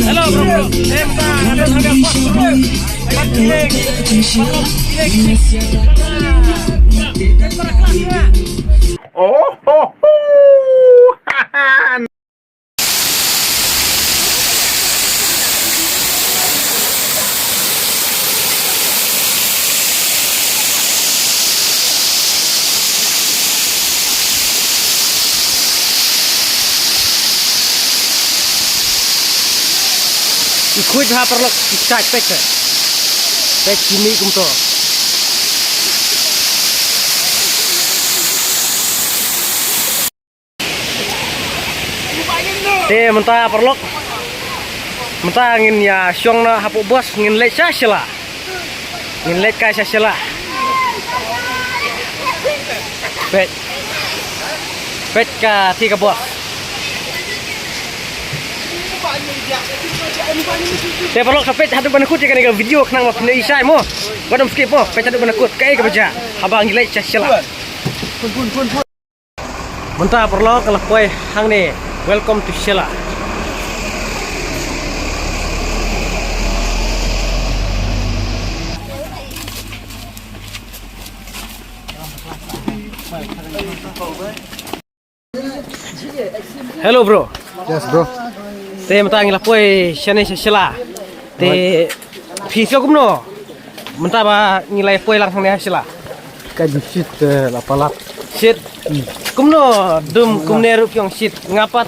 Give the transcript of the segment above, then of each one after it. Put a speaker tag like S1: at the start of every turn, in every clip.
S1: Halo bro, ada bos bro. Oh, ho, ho. Ikut ha perlu cek pek sini kumto. Mentah perlu mentah ngin ya syong na hapu bos ngin lek sasila ngin lek ka sasila pek ka tiga bos. Saya perlu sampai hadap banakut ya kan video kenang mau pindah isai mo. Kodam skip mo, pecah hadap banakut kayak kebaca. Abang gilai cacila. Pun. Mentah perlu kalau kue hang ni. Welcome to Shela. Hello bro.
S2: Yes bro.
S1: Te mentang la poi shane Shela. Te pisau kumno. Mentah ba ngilai poi langsung ni Shela.
S2: Kaji shit la palat.
S1: Shit. Kumno dum kumne rup yang shit ngapat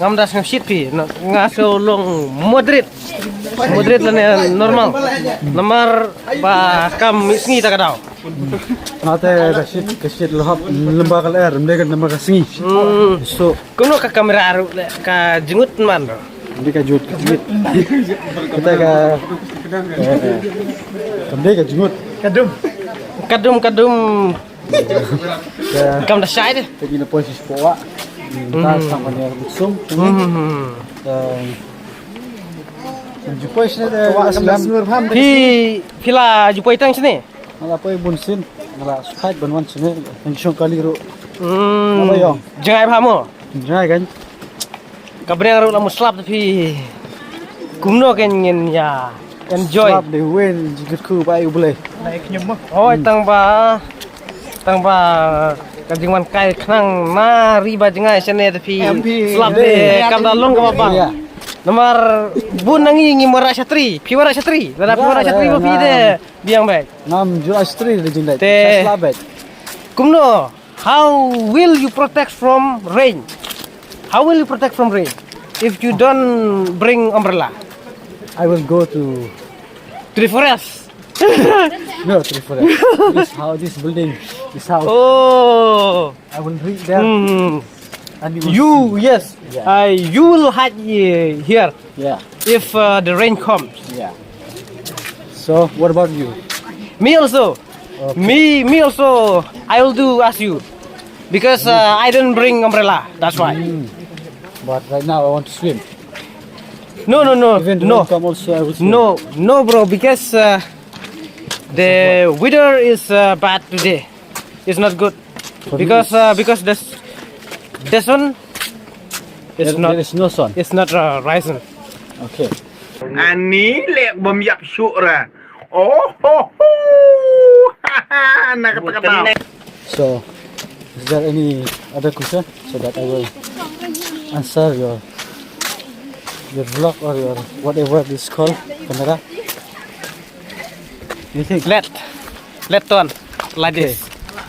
S1: ngamdas ng shit pi ngaso long moderate lah normal nomor ba kam misngi ta kadaw
S2: Nate ka shit lohap lembah kal air mereka nomor ka singi.
S1: So kumno ka kamera aru ka jengut man
S2: Hindi ka jut kita ka kamde ka jungut
S1: kadum kam da sai de
S2: Pagi na po si Spoa. Tas sama niya busum. Jupoy siya de waslam.
S1: Pila jupoy tang sini
S2: Nala po bunsin. Nala sukait banwan sini. Ang siyong kaliro. Apa yong?
S1: Jangai phamo
S2: Jai kan.
S1: kabreng aru la muslap tapi kumno ken ngin ya enjoy
S2: Slap de wen jikut ku ba yu boleh.
S1: oh tang ba kajingman kai knang na riba jingai sene tapi slap de kam dalong ka bang nomor bun nangi ngi mora satri piwara satri lada piwara satri bo pi de biang baik
S2: Nam jura istri de jindai.
S1: Te-
S2: Slabet.
S1: kumno how will you protect from rain if you don't bring umbrella
S2: I will go to
S1: to the forest
S2: no Trifora. This how this building. This house.
S1: oh
S2: I will reach there. And
S1: You yes,
S2: Yeah.
S1: you will hide here
S2: Yeah.
S1: if the rain comes.
S2: Yeah. So what about you?
S1: Me also,
S2: Okay.
S1: me also. I will do as you because I didn't bring umbrella. That's why.
S2: But right now I want to swim.
S1: No,
S2: Even the
S1: no,
S2: rain come also I will swim.
S1: no, bro. Because the weather is bad today. It's not good
S2: For
S1: because
S2: me,
S1: the sun is
S2: there
S1: not
S2: is no sun.
S1: it's not rising.
S2: Okay.
S3: อันนี้แหละบ่มยับชุระโอ้โหฮ่าฮ่านักตะกะตา
S2: So is there any other question so that I will answer your vlog or your whatever this called camera? You think?
S1: Let turn like this.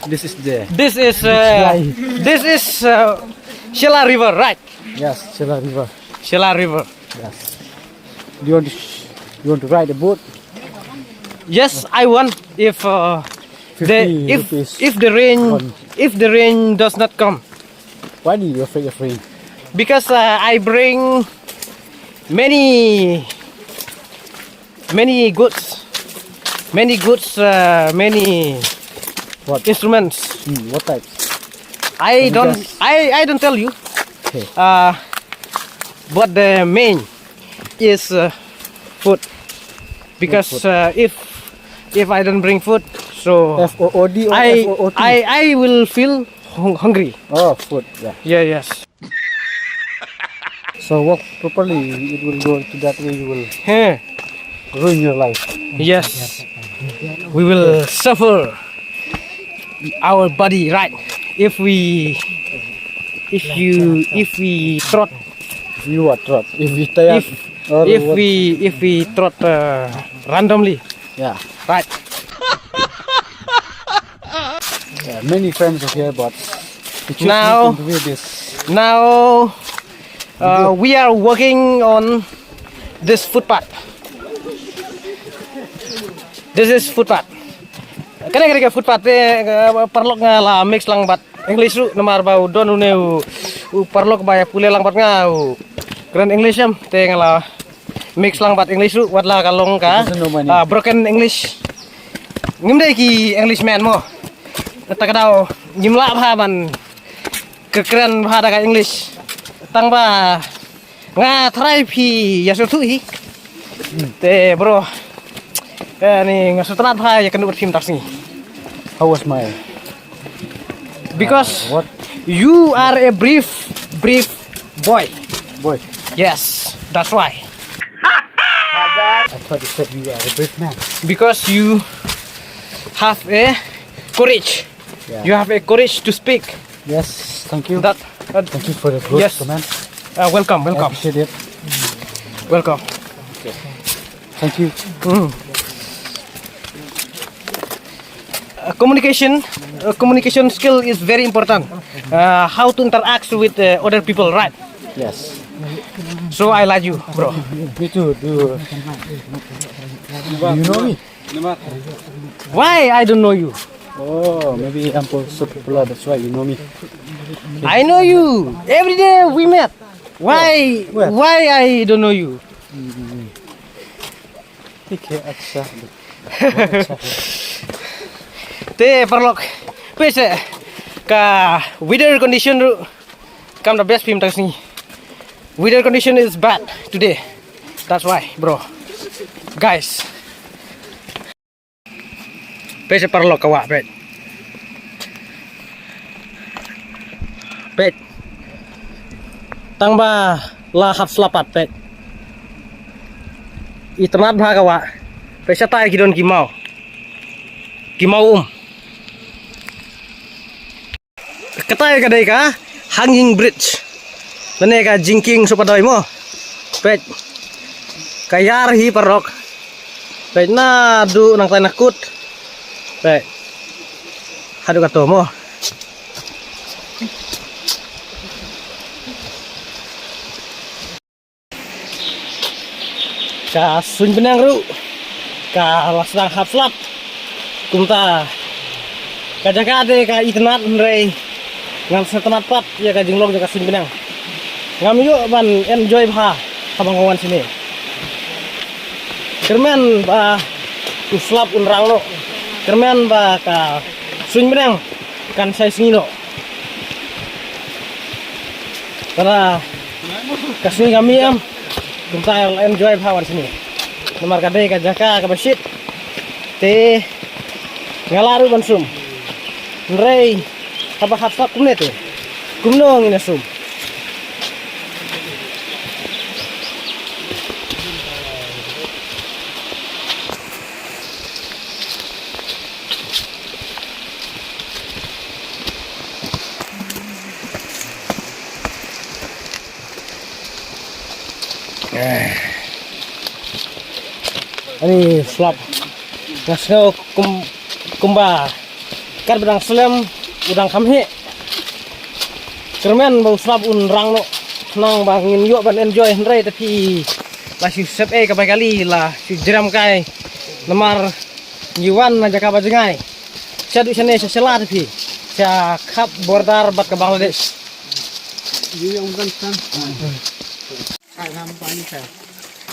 S2: This is the
S1: This is
S2: lie.
S1: Shela River, right?
S2: Yes, Shela River.
S1: Shela River.
S2: Yes. Do you want to ride a boat?
S1: Yes, I want if
S2: 50 rupees.
S1: if the rain
S2: One.
S1: if the rain does not come
S2: Why do you afraid of rain?
S1: because I bring many goods, many
S2: What?
S1: instruments.
S2: What type?
S1: I don't
S2: Yes.
S1: I don't tell you.
S2: Okay.
S1: But the main is food because if I don't bring food, So
S2: FOOD or
S1: I
S2: FOOT?
S1: I will feel hungry.
S2: Oh, food. Yeah.
S1: Yeah, yes.
S2: So walk properly. It will go to that way. You will
S1: Huh.
S2: ruin your life.
S1: Yes. We will suffer our body, right? If we trot,
S2: If you are trot. If you tired. or what-
S1: if we trot randomly,
S2: Yeah.
S1: right?
S2: Yeah. Many friends are here, but they choose
S1: Now-
S2: not to do this.
S1: Now we are working on this footpath. This is footpath. Kena footpath perlu ngala mix lang bat English ru namar bau don uneu perlu baya pule lang bat ngau keren English am te ngala mix lang bat English ru wat la kalong ka
S2: Doesn't know my name.
S1: broken English ngimde ki Englishman mo takadao nyimla bha ban kekeren bha da ka English tang ba nga try phi ya su thu hi te bro ni ngasutrat bha ya kenu film tas ni.
S2: How was my
S1: Because
S2: what
S1: you are a brave boy.
S2: boy?
S1: Yes, that's why.
S2: I thought you said you are a brave man.
S1: Because you have a courage.
S2: Yeah.
S1: You have a courage to speak.
S2: Yes. Thank you.
S1: That.
S2: Thank you for the good
S1: Yes.
S2: comment.
S1: Welcome,
S2: I
S1: welcome,
S2: appreciate it.
S1: welcome.
S2: Thank you.
S1: Communication skill is very important. How to interact with other people, right?
S2: Yes.
S1: So I like you, bro.
S2: Me too. Do you know me?
S1: Why I don't know you?
S2: Oh, maybe I'm so popular. That's why you know me.
S1: I know you. Every day we met. Why?
S2: Where?
S1: Why I don't know you?
S2: Okay, अच्छा.
S1: Te perlok. Pese ka weather condition ru kam the best film tas ni. Weather condition is bad today. That's why, bro. Guys. Pese perlok kawa, pet. Pet. Tang ba lahat selapat, pet. Iternat bha kawa. Pese tai kidon kimau. Kimau Katay kadai ka hanging bridge. Nane ka jingking supadoy mo. Pet. Kayar hi parok. Pet na du nang tay nakut. Pet. Hadu kato mo. Ka sun benang ru. Ka lasang hapslap. Kumta. Kajakade ka itnat rei. Ngam setempat pat ya ka jinglong ja ka sun benang. Ngam yo ban enjoy bha kabangawan sini. Kermen ba uslap unrang no. Kermen ba ka sun benang kan sai singino. Para kasih kami am kita enjoy bhawan sini. Nomor kadai ka jaka ka basit. Te ngalaru bansum. Rei apa hafsa kumne te. Kumno ngina sum. Ini slap ngasno kumba kar bedang selam udang kamhe kermen bau slap unrang no nang bangin yo ban enjoy rei tapi lah si sep ka kali lah si jeram kai lemar yuan na jaka bajengai sadu sene sela tapi sia khap bordar bat ke Bangladesh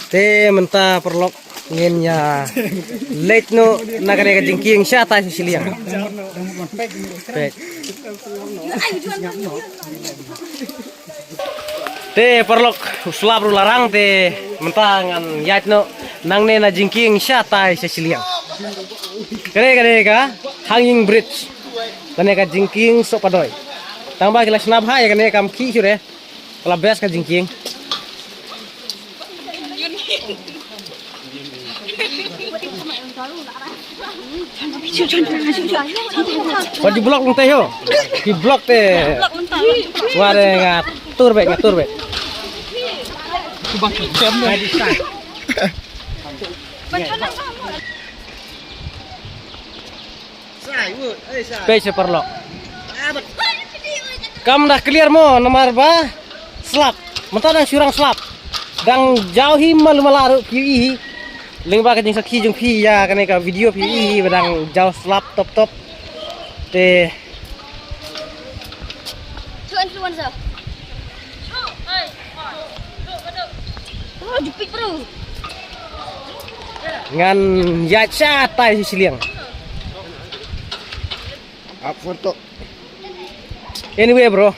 S1: te menta perlok ngenya late no nagare ka jingking siya ta si siliang pet te perlok sulap ru larang te menta ngan yat no nang ne na jingking sha tai se siliang kare ka hanging bridge kane ka jingking so padoi tangba kila snap ha ya kane kam ki chure kala best ka jingking What di blok nung tayo? Di blok te. Ware ngatur be. Pece perlok. Kam dah clear mo nomor ba? Slap. Mentang surang slap. Dang jauhi malu malaru PI. Ling ba kajing sakhi jung phi ya kane ka video PI badang jauh slap top. Te
S4: Chuan giờ. Oh, jepit bro.
S1: ngan ya cha tai siliang.
S2: Up foto.
S1: Anyway bro.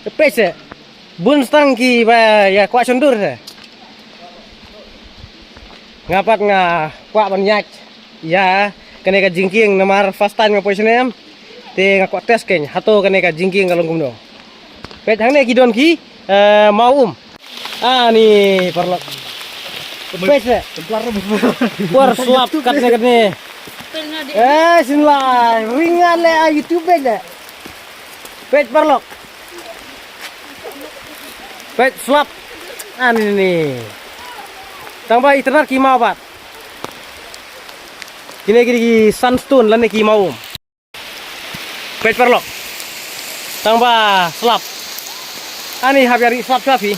S1: Pece. Bun stang ki ba ya kwa chondur se. Ngapat nga kwa banyak. Ya kane ka jingking namar first time nga position em. Te nga kwa test ken hato kane ka jingking kalong gumno. Pet hang ne ki don ki mau ni perlok. Pece. Por slap katne. Sinlay ringan le YouTube be. Pet perlok. Pet slap. Ni. Tangba internet ki mau bat. Kini sunstone lan ki mau. Pet perlok. Tangba slap. Ani habiari slap sapi.